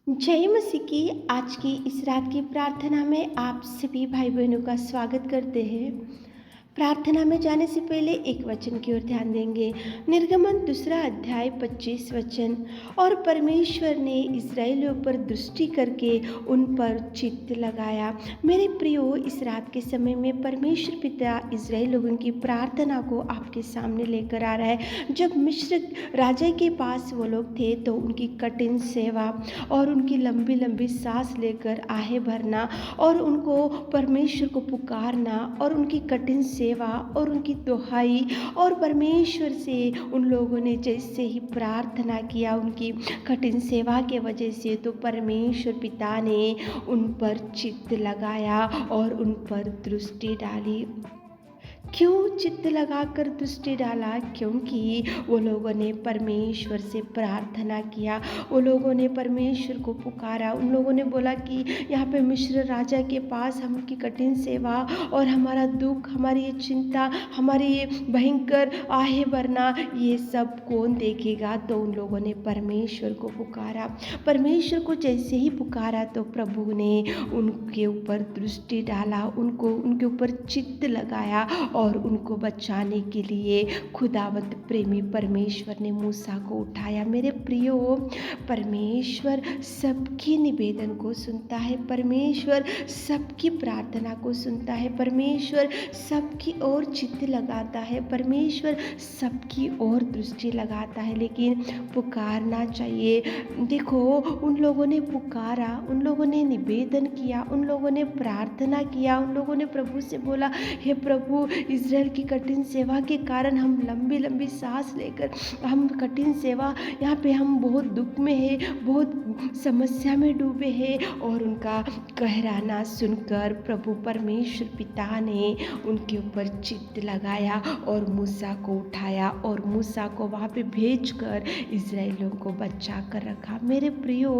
जय मसीह की आज की इस रात की प्रार्थना में आप सभी भाई बहनों का स्वागत करते हैं। प्रार्थना में जाने से पहले एक वचन की ओर ध्यान देंगे। निर्गमन 2 अध्याय 25 वचन। और परमेश्वर ने इस्राएलियों पर दृष्टि करके उन पर चित्त लगाया। मेरे प्रियो, इस रात के समय में परमेश्वर पिता इस्राएल लोगों की प्रार्थना को आपके सामने लेकर आ रहा है। जब मिस्र राजा के पास वो लोग थे तो उनकी कठिन सेवा और उनकी लंबी लंबी सांस लेकर आहें भरना और उनको परमेश्वर को पुकारना और उनकी कठिन सेवा और उनकी दुहाई और परमेश्वर से उन लोगों ने जैसे ही प्रार्थना किया उनकी कठिन सेवा के वजह से, तो परमेश्वर पिता ने उन पर चित्त लगाया और उन पर दृष्टि डाली। क्यों चित्त लगाकर दृष्टि डाला? क्योंकि वो लोगों ने परमेश्वर से प्रार्थना किया, वो लोगों ने परमेश्वर को पुकारा। उन लोगों ने बोला कि यहाँ पे मिस्र राजा के पास हमकी कठिन सेवा और हमारा दुख, हमारी ये चिंता, हमारी ये भयंकर आहें भरना, ये सब कौन देखेगा? तो उन लोगों ने परमेश्वर को पुकारा। परमेश्वर को जैसे ही पुकारा तो प्रभु ने उनके ऊपर दृष्टि डाला, उनके ऊपर चित्त लगाया और उनको बचाने के लिए खुदावंत प्रेमी परमेश्वर ने मूसा को उठाया। मेरे प्रियो, परमेश्वर सबकी निवेदन को सुनता है, परमेश्वर सबकी प्रार्थना को सुनता है, परमेश्वर सबकी ओर चित्त लगाता है, परमेश्वर सबकी ओर दृष्टि लगाता है, लेकिन पुकारना चाहिए। देखो, उन लोगों ने पुकारा, उन लोगों ने निवेदन किया, उन लोगों ने प्रार्थना किया, उन लोगों ने प्रभु से बोला, हे प्रभु, इज़राइल की कठिन सेवा के कारण हम लंबी लंबी सांस लेकर हम कठिन सेवा, यहाँ पे हम बहुत दुख में हैं, बहुत समस्या में डूबे हैं। और उनका कहराना सुनकर प्रभु परमेश्वर पिता ने उनके ऊपर चित्त लगाया और मूसा को उठाया और मूसा को वहाँ पे भेजकर इज़राइलियों को बचा कर रखा। मेरे प्रियो,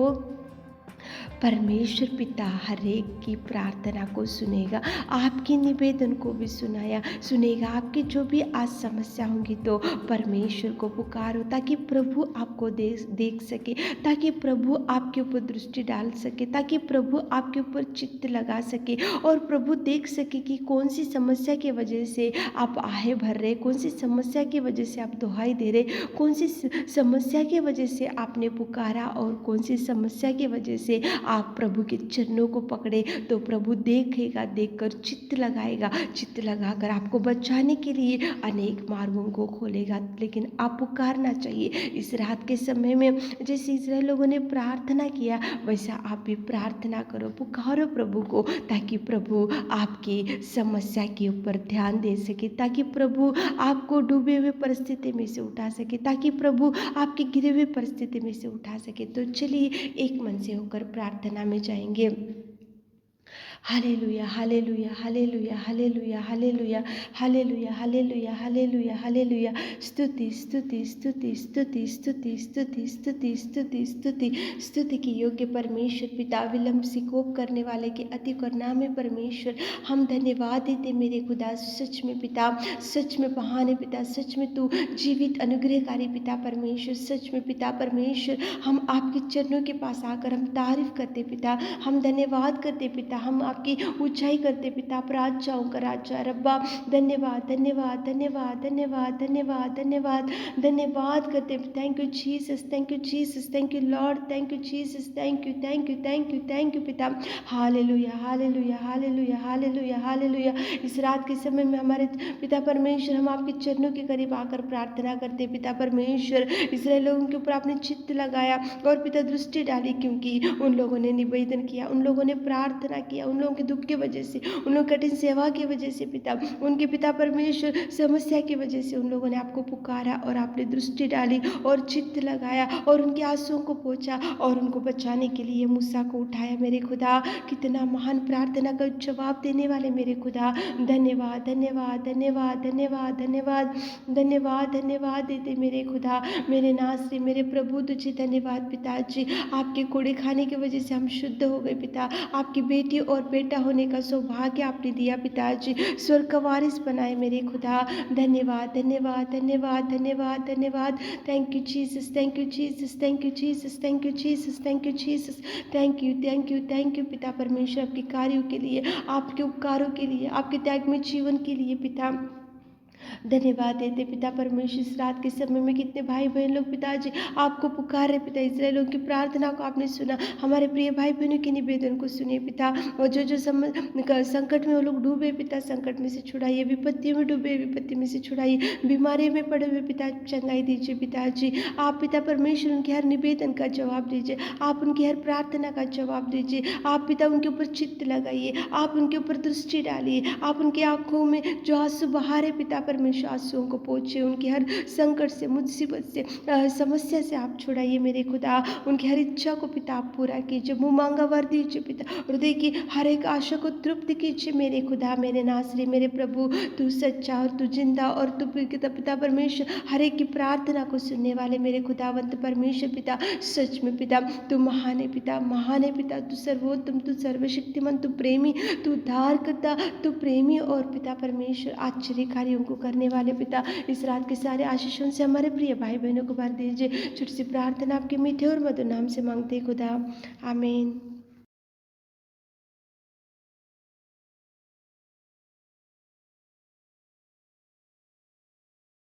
परमेश्वर पिता हर एक की प्रार्थना को सुनेगा, आपकी निवेदन को भी सुनेगा। आपकी जो भी आज समस्या होंगी तो परमेश्वर को पुकारो, ताकि प्रभु आपको देख सके, ताकि प्रभु आपके ऊपर दृष्टि डाल सके, ताकि प्रभु आपके ऊपर चित्त लगा सके और प्रभु देख सके कि कौन सी समस्या की वजह से आप आहें भर रहे, कौन सी समस्या की वजह से आप दुहाई दे रहे, कौन सी समस्या की वजह से आपने पुकारा और कौन सी समस्या की वजह से आप प्रभु के चरणों को पकड़े। तो प्रभु देखेगा, देखकर चित्त लगाएगा, चित्त लगाकर आपको बचाने के लिए अनेक मार्गों को खोलेगा। लेकिन आप पुकारना चाहिए। इस रात के समय में जैसे इज़राइल लोगों ने प्रार्थना किया, वैसा आप भी प्रार्थना करो, पुकारो प्रभु को, ताकि प्रभु आपकी समस्या के ऊपर ध्यान दे सके, ताकि प्रभु आपको डूबे हुए परिस्थिति में से उठा सके, ताकि प्रभु आपकी गिरे हुए परिस्थिति में से उठा सके। तो चलिए एक मन से होकर प्रार्थना में जाएंगे। Hallelujah, hallelujah, hallelujah, hallelujah, hallelujah, hallelujah, hallelujah, hallelujah, hallelujah. स्तुति स्तुति स्तुति स्तुति स्तुति स्तुति स्तुति स्तुति स्तुति स्तुति की योग्य परमेश्वर पिता, विलंब से कोप करने वाले के अति करुणामय परमेश्वर, हम धन्यवाद देते मेरे खुदा। सच में पिता, सच में महान है पिता, सच में तू जीवित अनुग्रहकारी पिता परमेश्वर, सच में पिता परमेश्वर, हम आपके चरणों के पास आकर हम तारीफ करते पिता, हम धन्यवाद करते पिता, हम आपकी ऊंचाई करते पिता। राजाओं का राजा रब्बा, धन्यवाद धन्यवाद धन्यवाद धन्यवाद धन्यवाद धन्यवाद धन्यवाद करते। Thank you Jesus, thank you Jesus, thank you Lord, thank you Jesus, thank you thank you thank you thank you पिता। Hallelujah, hallelujah, hallelujah, hallelujah, hallelujah. इस रात के समय में हमारे पिता परमेश्वर, हम आपके चरणों के करीब आकर प्रार्थना करते पिता परमेश्वर। इस्राएल लोगों के ऊपर आपने चित्त लगाया और पिता दृष्टि डाली, क्योंकि उन लोगों ने निवेदन किया, उन लोगों ने प्रार्थना किया, उन लोगों के दुख की वजह से, उन लोगों कठिन सेवा की वजह से पिता, उनके पिता परमेश्वर समस्या की वजह से उन लोगों ने आपको पुकारा और आपने दृष्टि डाली और चित्त लगाया और उनके आंसुओं को पोंछा और उनको बचाने के लिए मूसा को उठाया। मेरे खुदा, कितना महान प्रार्थना का जवाब देने वाले मेरे खुदा, धन्यवाद धन्यवाद धन्यवाद धन्यवाद धन्यवाद धन्यवाद धन्यवाद देते मेरे खुदा, मेरे नासरी, मेरे प्रभु, तुझे धन्यवाद पिताजी। आपके कोड़े खाने की वजह से हम शुद्ध हो गए पिता, आपकी बेटी और बेटा होने का सौभाग्य आपने दिया पिताजी, स्वर्ग का वारिस बनाए मेरे खुदा। धन्यवाद धन्यवाद धन्यवाद धन्यवाद धन्यवाद। Thank you Jesus, thank you Jesus, thank you Jesus, thank you Jesus, thank you Jesus, thank you thank you thank you पिता परमेश्वर, आपके कार्यों के लिए, आपके उपकारों के लिए, आपके त्याग में जीवन के लिए पिता धन्यवाद देते पिता परमेश्वर। इस रात के समय में कितने भाई बहन लोग पिताजी आपको पुकार रहे पिता, इस्राएलियों की प्रार्थना को आपने सुना, हमारे प्रिय भाई बहनों के निवेदन को सुनिए पिता। और जो संकट में वो लोग डूबे पिता, संकट में से छुड़ाइए, विपत्तियों में डूबे विपत्ति में से छुड़ाइए, बीमारी में पड़े हुए पिता चंगाई दीजिए पिताजी। आप पिता परमेश्वर उनके हर निवेदन का जवाब दीजिए, आप उनकी हर प्रार्थना का जवाब दीजिए। आप पिता उनके ऊपर चित्त लगाइए, आप उनके ऊपर दृष्टि डालिए, आप उनकी आंखों में जो आंसू बहारे पिता परमेश्वर आंसुओं को पोंछे, उनकी हर संकट से, मुसीबत से, समस्या से आप छुड़ाइए मेरे खुदा। उनकी हर इच्छा को पिता आप पूरा कीजिए, मुँह मांगा वर दीजिए पिता, हृदय की हर एक आशा को तृप्त कीजिए मेरे खुदा, मेरे नासरी, मेरे प्रभु। तू सच्चा और तू जिंदा और तू पिता परमेश्वर हर एक की प्रार्थना को सुनने वाले मेरे खुदावंत परमेश्वर पिता, सच में पिता तू महान है पिता, महान है पिता, तू सर्वोत्तम, तू सर्वशक्तिमान, तू प्रेमी, तू उद्धारकर्ता, तू प्रेमी और पिता परमेश्वर आश्चर्य कार्यों को करने वाले पिता। इस रात के सारे आशीषों से हमारे प्रिय भाई बहनों को भर दीजिए। छोटी सी प्रार्थना आपके मीठे और मधुर नाम से मांगते खुदा, आमीन।